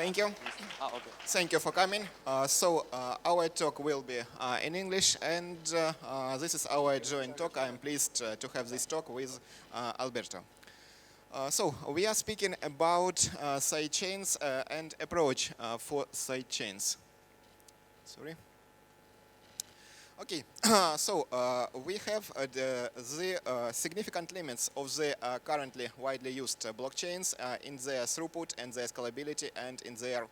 Thank you. Okay. Thank you for coming. Our talk will be in English, and this is our joint talk. I am pleased to have this talk with Alberto. We are speaking about sidechains and approach for sidechains. Sorry. Okay, we have the significant limits of the currently widely used blockchains in their throughput and their scalability and in their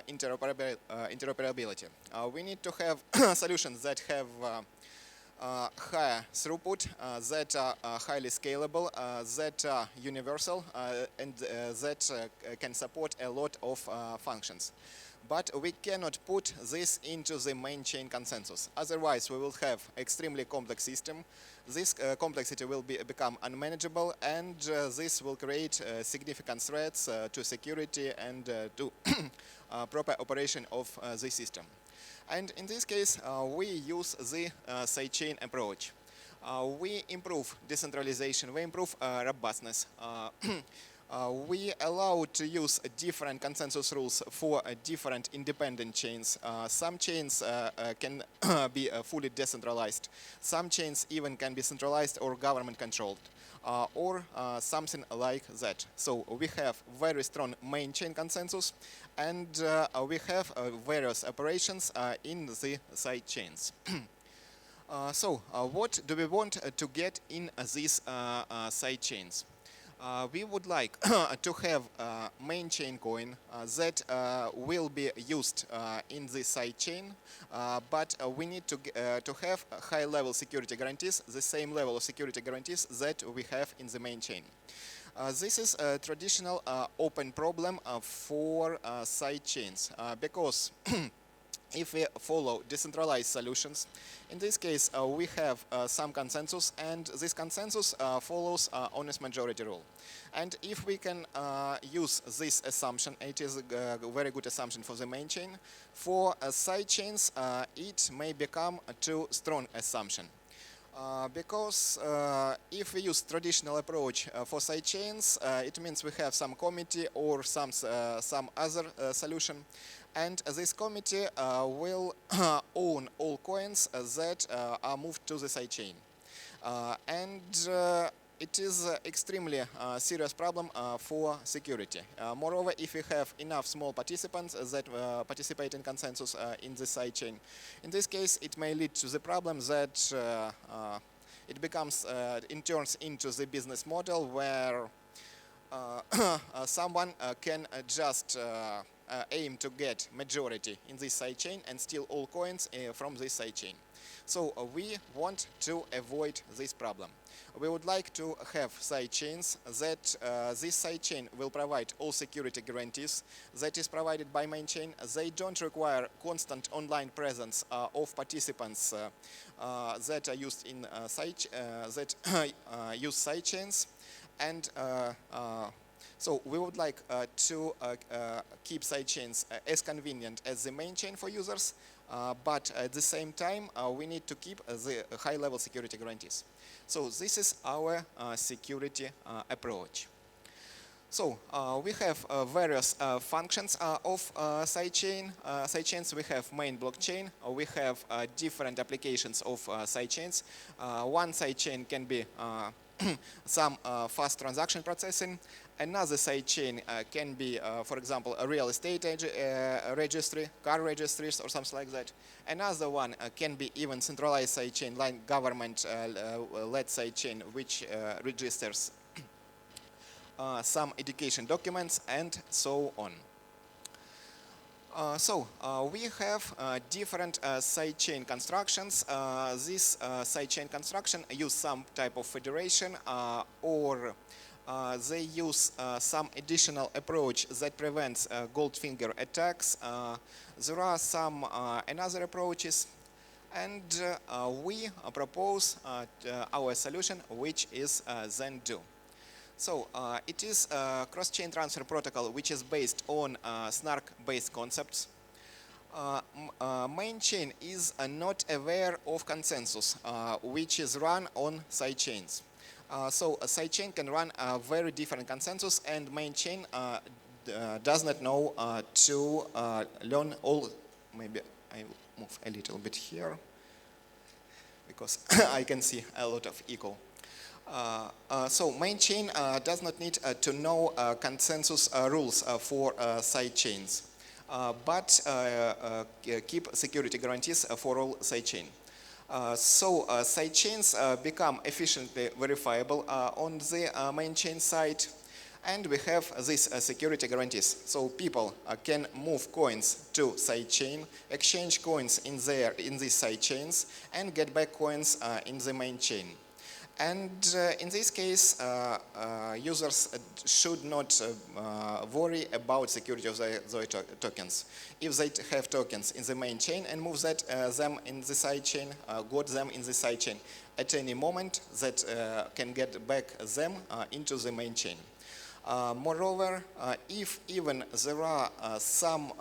interoperability. We need to have solutions that have higher throughput, that are highly scalable, that are universal, and that can support a lot of functions. But we cannot put this into the main chain consensus. Otherwise, we will have extremely complex system. This complexity will become unmanageable, and this will create significant threats to security and to proper operation of the system. And in this case, we use the sidechain approach. We improve decentralization, we improve robustness. We allow to use different consensus rules for different independent chains. Some chains can be fully decentralized. Some chains even can be centralized or government controlled, or something like that. So we have very strong main chain consensus, and we have various operations in the side chains. What do we want to get in these side chains? We would like to have main chain coin that will be used in the side chain, but we need to have high level security guarantees, the same level of security guarantees that we have in the main chain. This is a traditional open problem for side chains because if we follow decentralized solutions, in this case we have some consensus, and this consensus follows honest majority rule. And if we can use this assumption, it is a very good assumption for the main chain. For side chains, it may become a too strong assumption. Because if we use traditional approach for side chains, it means we have some committee or some other solution, and this committee will own all coins that are moved to the sidechain. It is an extremely serious problem for security. Moreover, if we have enough small participants that participate in consensus in the sidechain, in this case, it may lead to the problem that it turns into the business model where someone can just aim to get majority in this sidechain and steal all coins from this sidechain. So we want to avoid this problem. We would like to have sidechains that this sidechain will provide all security guarantees that is provided by main chain. They don't require constant online presence of participants that are used in use sidechains. And so we would like to keep sidechains as convenient as the main chain for users, but at the same time we need to keep the high-level security guarantees. So this is our security approach. So we have various functions of sidechain. Sidechains, we have main blockchain. We have different applications of sidechains. One sidechain can be some fast transaction processing. Another sidechain can be, for example, a real estate registry, car registries, or something like that. Another one can be even centralized sidechain, like government-led sidechain, which registers some education documents and so on. We have different sidechain constructions. This sidechain construction use some type of federation or they use some additional approach that prevents Goldfinger attacks. There are some another approaches, and we propose our solution, which is Zen-Do. So it is a cross-chain transfer protocol which is based on SNARK-based concepts. Main chain is not aware of consensus, which is run on sidechains. So a sidechain can run a very different consensus, and main chain does not know to learn all. Maybe I will move a little bit here because I can see a lot of echo. So main chain does not need to know consensus rules for sidechains, but keep security guarantees for all sidechain. So sidechains become efficiently verifiable on the main chain side, and we have these security guarantees. So people can move coins to sidechain, exchange coins in these sidechains, and get back coins in the main chain. And in this case, users should not worry about security of their tokens. If they have tokens in the main chain and move them in the sidechain, got them in the sidechain at any moment, that can get back them into the main chain. Moreover, if even there are some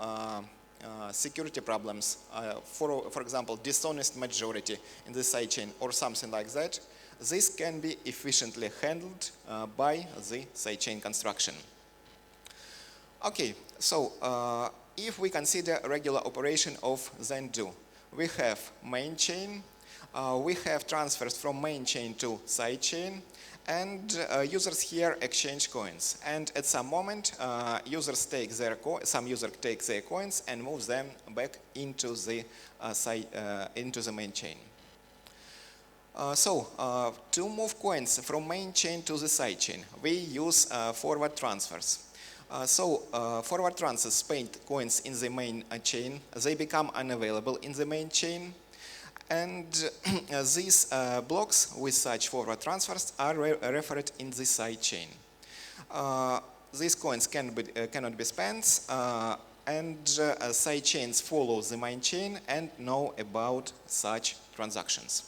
security problems, for example, dishonest majority in the sidechain or something like that, this can be efficiently handled by the sidechain construction. Okay, so if we consider regular operation of then do, we have main chain, we have transfers from main chain to sidechain, and users here exchange coins. And at some moment, users take some user takes their coins and moves them back into the main chain. To move coins from main chain to the sidechain, we use forward transfers. Forward transfers spend coins in the main chain. They become unavailable in the main chain. And these blocks with such forward transfers are referred in the sidechain. These coins cannot be spent, and sidechains follow the main chain and know about such transactions.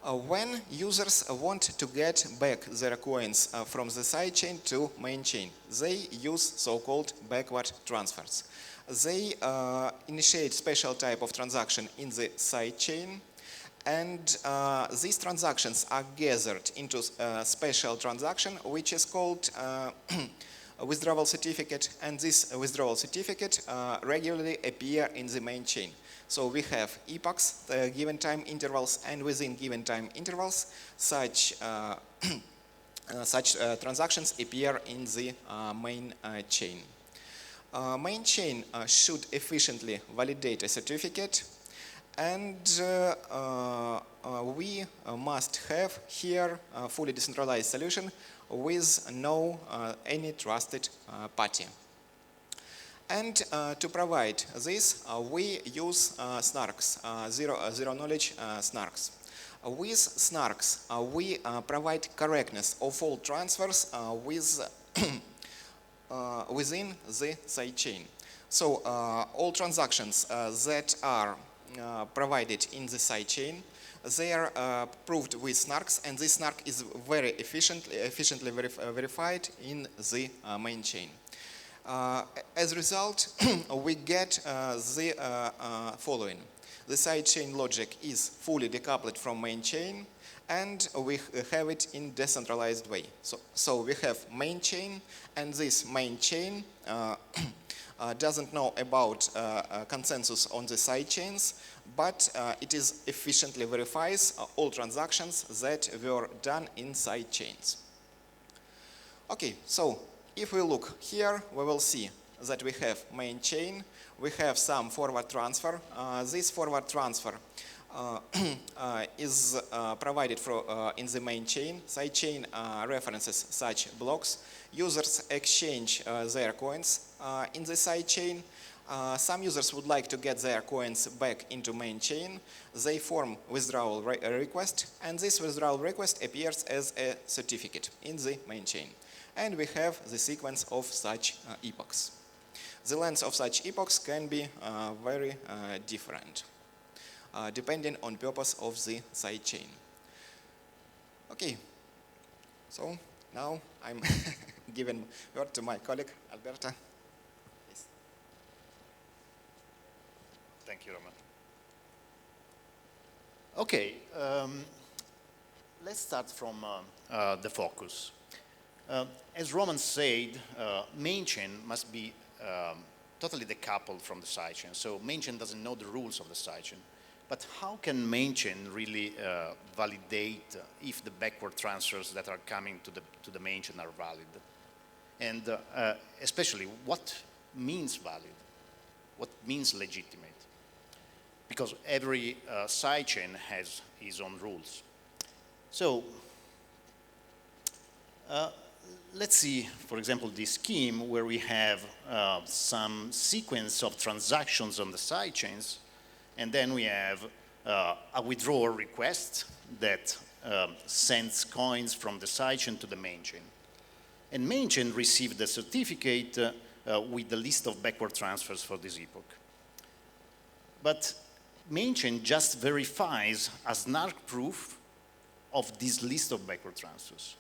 When users want to get back their coins from the sidechain to main chain, they use so-called backward transfers. They initiate special type of transaction in the sidechain, and these transactions are gathered into a special transaction which is called withdrawal certificate, and this withdrawal certificate regularly appear in the main chain. So we have epochs, given time intervals, and within given time intervals, such transactions appear in the main chain. Main chain should efficiently validate a certificate, and we must have here a fully decentralized solution with no any trusted party. And to provide this, we use SNARKs, zero knowledge SNARKs. With SNARKs, we provide correctness of all transfers within the sidechain. So all transactions that are provided in the sidechain, they are proved with SNARKs, and this SNARK is very efficiently verified in the main chain. As a result, we get the following. The sidechain logic is fully decoupled from main chain, and we have it in decentralized way. So we have main chain, and this main chain doesn't know about consensus on the sidechains, but it is efficiently verifies all transactions that were done in sidechains. Okay, so if we look here, we will see that we have main chain, we have some forward transfer. This forward transfer is provided in the main chain. Sidechain references such blocks. Users exchange their coins in the sidechain. Some users would like to get their coins back into main chain. They form withdrawal request, and this withdrawal request appears as a certificate in the main chain. And we have the sequence of such epochs. The length of such epochs can be very different, depending on purpose of the sidechain. Okay, so now I'm giving word to my colleague, Alberto. Please. Thank you, Roman. Okay, let's start from the focus. As Roman said, main chain must be totally decoupled from the sidechain. So main chain doesn't know the rules of the sidechain. But how can main chain really validate if the backward transfers that are coming to the main chain are valid? And especially, what means valid? What means legitimate? Because every sidechain has its own rules. So let's see, for example, this scheme where we have some sequence of transactions on the sidechains, and then we have a withdrawal request that sends coins from the sidechain to the main chain. And main chain received the certificate with the list of backward transfers for this epoch. But main chain just verifies a SNARK proof of this list of backward transfers.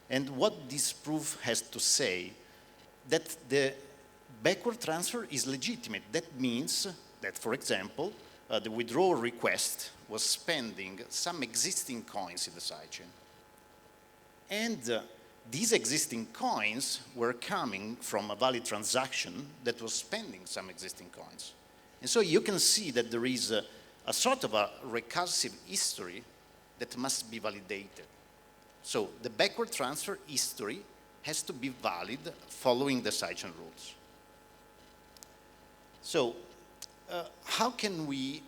And what this proof has to say, that the backward transfer is legitimate. That means that, for example, the withdrawal request was spending some existing coins in the sidechain. And these existing coins were coming from a valid transaction that was spending some existing coins. And so you can see that there is a sort of a recursive history that must be validated. So the backward transfer history has to be valid following the sidechain rules. So how can we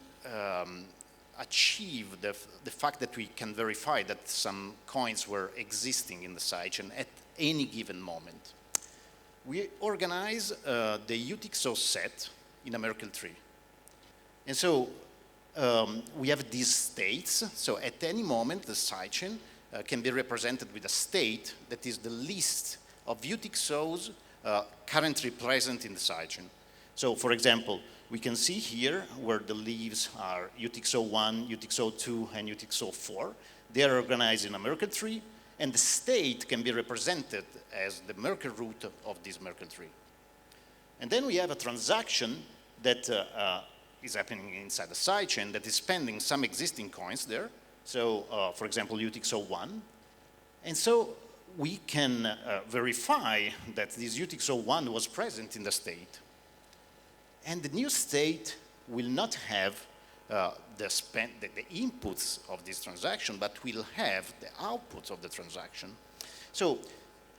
achieve the fact that we can verify that some coins were existing in the sidechain at any given moment? We organize the UTXO set in a Merkle tree. And so we have these states. So at any moment, the sidechain can be represented with a state that is the list of UTXOs currently present in the sidechain. So for example, we can see here where the leaves are UTXO1, UTXO2, and UTXO4. They are organized in a Merkle tree, and the state can be represented as the Merkle root of this Merkle tree. And then we have a transaction that is happening inside the sidechain that is spending some existing coins there. So, for example, UTXO1. And so we can verify that this UTXO1 was present in the state. And the new state will not have the inputs of this transaction, but will have the outputs of the transaction. So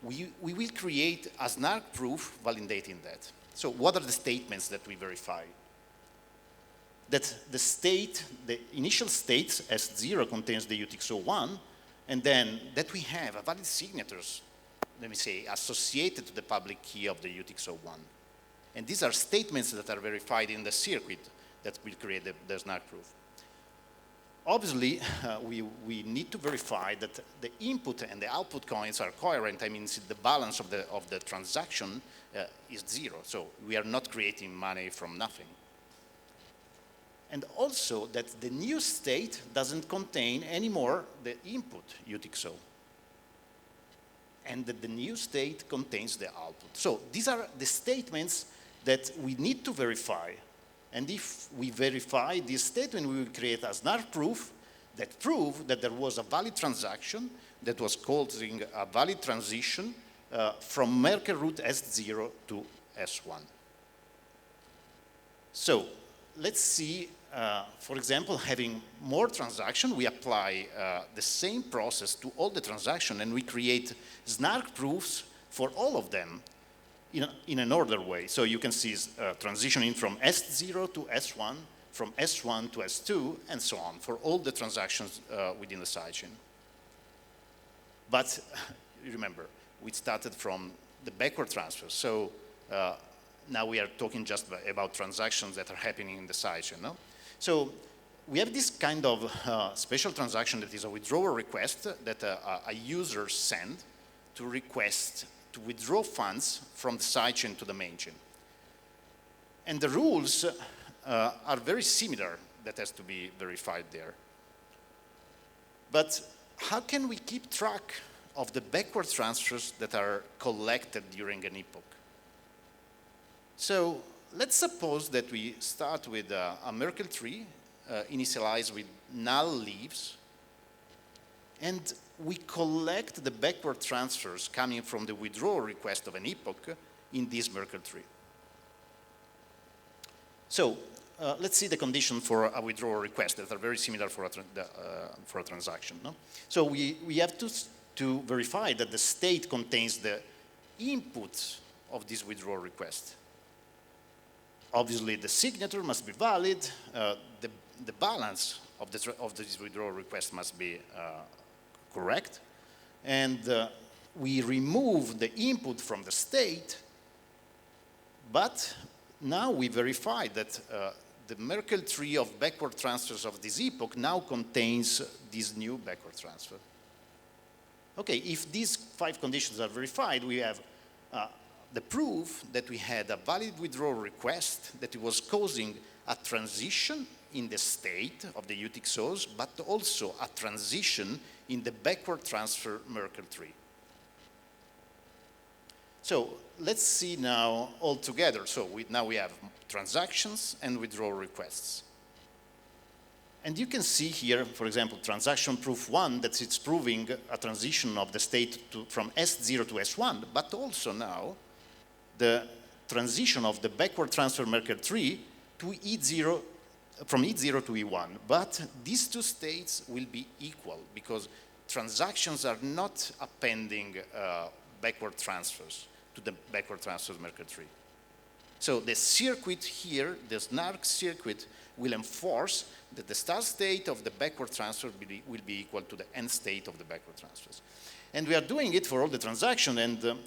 we will create a SNARK proof validating that. So what are the statements that we verify? That the state, the initial state S0 contains the UTXO1, and then that we have a valid signatures, let me say, associated to the public key of the UTXO1. And these are statements that are verified in the circuit that will create the SNARK proof. Obviously, we need to verify that the input and the output coins are coherent. I mean, the balance of the transaction is zero. So we are not creating money from nothing. And also that the new state doesn't contain anymore the input UTXO. And that the new state contains the output. So these are the statements that we need to verify. And if we verify this statement, we will create a SNARK proof that proves that there was a valid transaction that was causing a valid transition from Merkle root S0 to S1. So let's see, for example, having more transactions, we apply the same process to all the transactions, and we create SNARK proofs for all of them in an ordered way. So you can see transitioning from S0 to S1, from S1 to S2, and so on, for all the transactions within the sidechain. But remember, we started from the backward transfer. So now we are talking just about transactions that are happening in the sidechain. No? So we have this kind of special transaction that is a withdrawal request that a user sends to request to withdraw funds from the sidechain to the main chain. And the rules are very similar that has to be verified there. But how can we keep track of the backward transfers that are collected during an epoch? So let's suppose that we start with a Merkle tree initialized with null leaves, And we collect the backward transfers coming from the withdrawal request of an epoch in this Merkle tree. So let's see the condition for a withdrawal request that are very similar for a transaction. No? So we have to verify that the state contains the input of this withdrawal request. Obviously, the signature must be valid. The balance of this withdrawal request must be correct. And we remove the input from the state, but now we verify that the Merkle tree of backward transfers of this epoch now contains this new backward transfer. Okay, if these 5 conditions are verified, we have the proof that we had a valid withdrawal request that it was causing a transition in the state of the UTXOs, but also a transition in the backward transfer Merkle tree. So let's see now all together. So now we have transactions and withdrawal requests. And you can see here, for example, transaction proof 1, that it's proving a transition of the state from S0 to S1, but also now the transition of the backward transfer Merkle tree to E0, from E0 to E1. But these 2 states will be equal because transactions are not appending backward transfers to the backward transfer Merkle tree. So the circuit here, the SNARK circuit, will enforce that the start state of the backward transfer will be equal to the end state of the backward transfers. And we are doing it for all the transactions, and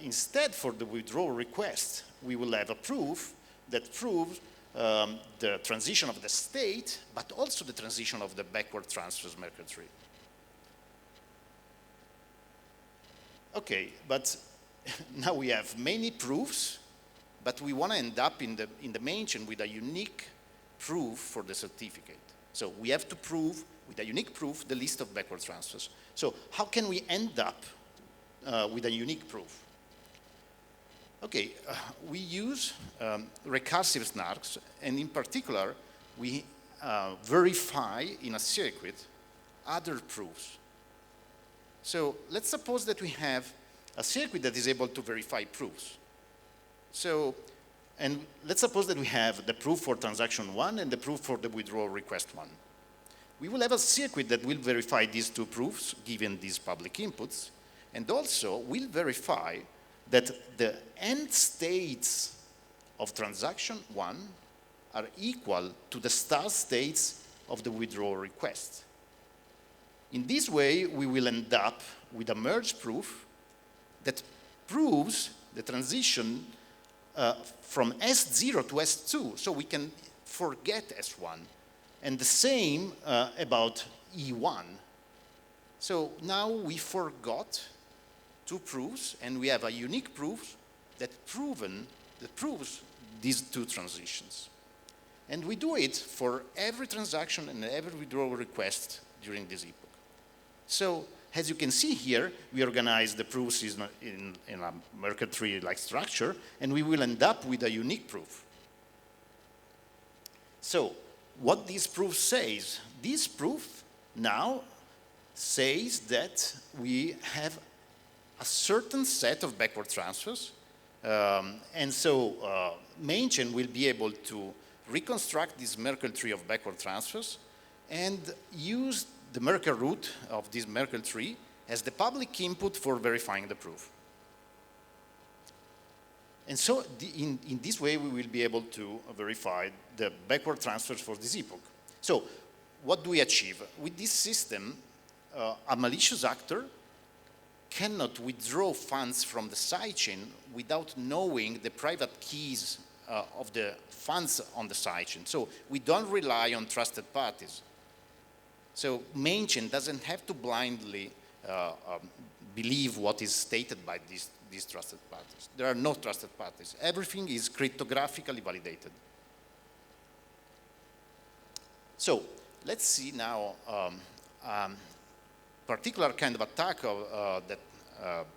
instead for the withdrawal request, we will have a proof that proves the transition of the state, but also the transition of the backward transfers Merkle tree. Okay, but now we have many proofs, but we want to end up in the main chain with a unique proof for the certificate. So we have to prove, with a unique proof, the list of backward transfers. So how can we end up with a unique proof? Okay, we use recursive SNARKs, and in particular, we verify in a circuit other proofs. So let's suppose that we have a circuit that is able to verify proofs. So, and let's suppose that we have the proof for transaction 1 and the proof for the withdrawal request 1. We will have a circuit that will verify these 2 proofs given these public inputs, and also will verify that the end states of transaction 1 are equal to the start states of the withdrawal request. In this way, we will end up with a merge proof that proves the transition from S0 to S2, so we can forget S1. And the same about E1. So now we forgot 2 proofs, and we have a unique proof that proves these 2 transitions. And we do it for every transaction and every withdrawal request during this epoch. So as you can see here, we organize the proofs in a Merkle tree-like structure, and we will end up with a unique proof. So what this proof says? This proof now says that we have a certain set of backward transfers, and so main chain will be able to reconstruct this Merkle tree of backward transfers and use the Merkle root of this Merkle tree as the public input for verifying the proof. And so in this way, we will be able to verify the backward transfers for this epoch. So what do we achieve? With this system, a malicious actor cannot withdraw funds from the sidechain without knowing the private keys of the funds on the sidechain. So we don't rely on trusted parties. So main chain doesn't have to blindly believe what is stated by these trusted parties. There are no trusted parties. Everything is cryptographically validated. So let's see now particular kind of attack that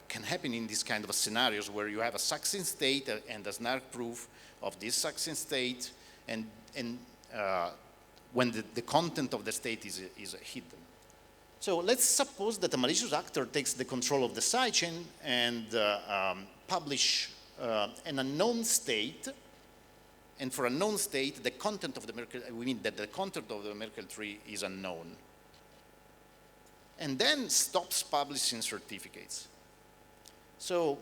can happen in these kind of scenarios where you have a succinct state and a SNARK proof of this succinct state, and when the content of the state is hidden. So let's suppose that a malicious actor takes the control of the sidechain and publish an unknown state. And for a known state, the content of the Merkle, we mean that the content of the Merkle tree is unknown. And then stops publishing certificates. So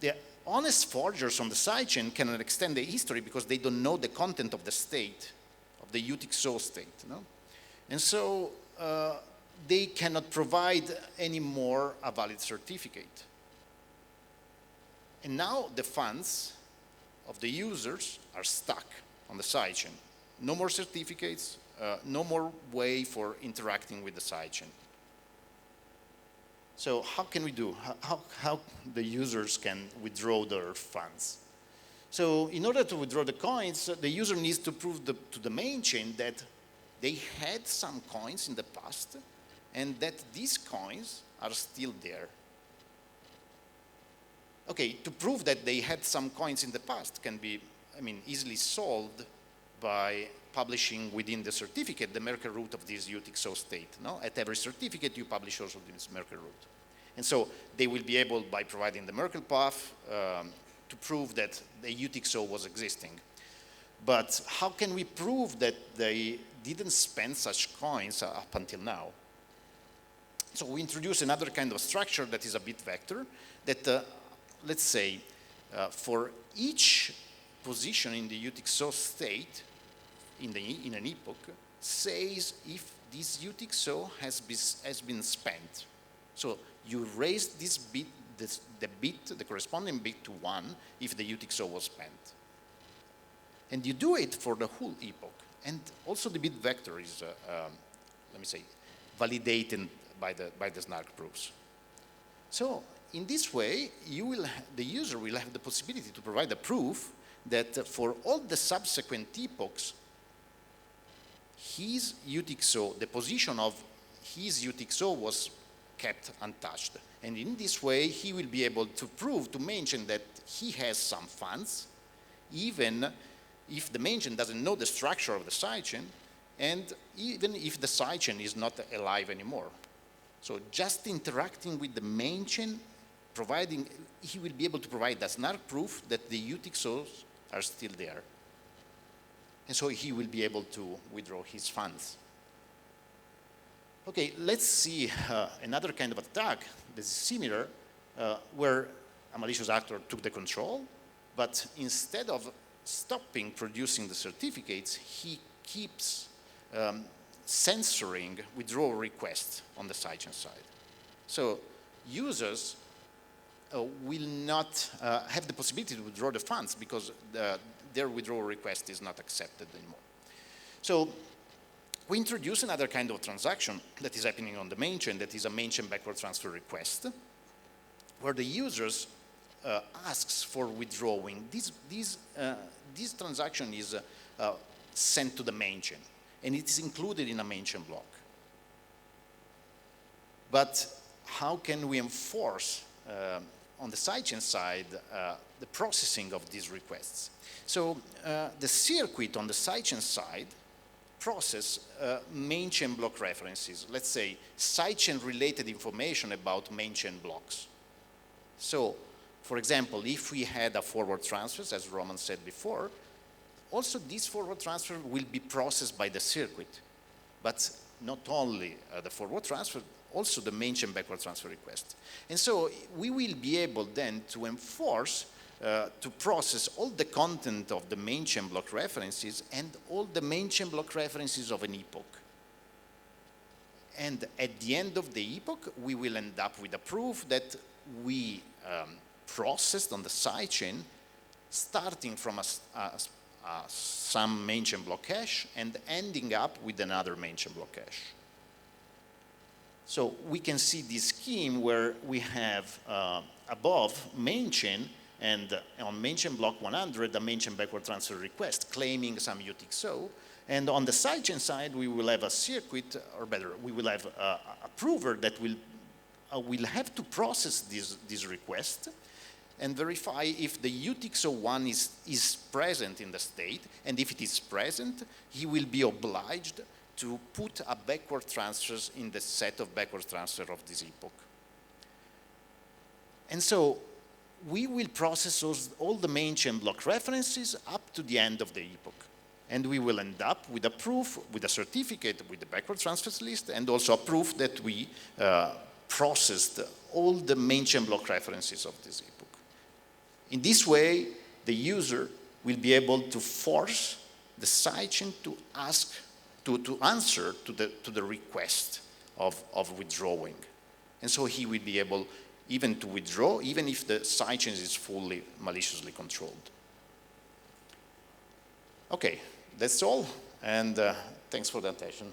the honest forgers on the sidechain cannot extend the history because they don't know the content of the state, of the UTXO state. No? And so they cannot provide anymore a valid certificate. And now the funds of the users are stuck on the sidechain. No more certificates, no more way for interacting with the sidechain. So how can we do? How the users can withdraw their funds? So in order to withdraw the coins, the user needs to prove to the main chain that they had some coins in the past and that these coins are still there. Okay, to prove that they had some coins in the past can be, easily solved by publishing within the certificate the Merkle root of this UTXO state. No? At every certificate, you publish also this Merkle root. And so they will be able, by providing the Merkle path, to prove that the UTXO was existing. But how can we prove that they didn't spend such coins up until now? So we introduce another kind of structure that is a bit vector that let's say, for each position in the UTXO state in an epoch, says if this UTXO has been spent. So you raise this bit, the corresponding bit to 1 if the UTXO was spent. And you do it for the whole epoch. And also the bit vector is, validated by the SNARK proofs. So in this way, the user will have the possibility to provide a proof that for all the subsequent epochs, his UTXO, the position of his UTXO was kept untouched. And in this way, he will be able to prove to mainchain that he has some funds, even if the mainchain doesn't know the structure of the sidechain, and even if the sidechain is not alive anymore. So just interacting with the mainchain, he will be able to provide a SNARK proof that the UTXOs are still there. And so he will be able to withdraw his funds. Okay, let's see another kind of attack that is similar, where a malicious actor took the control, but instead of stopping producing the certificates, he keeps censoring withdrawal requests on the sidechain side. So users will not have the possibility to withdraw the funds because their withdrawal request is not accepted anymore. So we introduce another kind of transaction that is happening on the main chain, that is a main chain backward transfer request, where the users asks for withdrawing. This transaction is sent to the main chain, and it is included in a main chain block. But how can we enforce on the sidechain side the processing of these requests? So the circuit on the sidechain side process main chain block references, let's say sidechain related information about main chain blocks. So for example, if we had a forward transfer, as Roman said before, also this forward transfer will be processed by the circuit, but not only the forward transfer, also the main chain backward transfer request. And so we will be able then to enforce to process all the content of the main chain block references and all the main chain block references of an epoch. And at the end of the epoch, we will end up with a proof that we processed on the sidechain, starting from some main chain block cache and ending up with another main chain block cache. So we can see this scheme where we have above main chain, and on main chain block 100, the main chain backward transfer request claiming some UTXO. And on the sidechain side, we will have a circuit, or better, we will have a prover that will have to process this request and verify if the UTXO1 is present in the state. And if it is present, he will be obliged to put a backward transfers in the set of backward transfer of this epoch. And so we will process all the main chain block references up to the end of the epoch. And we will end up with a proof, with a certificate, with the backward transfers list, and also a proof that we processed all the main chain block references of this epoch. In this way, the user will be able to force the sidechain to ask, to answer to the request of withdrawing. And so he will be able even to withdraw, even if the sidechain is fully maliciously controlled. Okay, that's all, and thanks for the attention.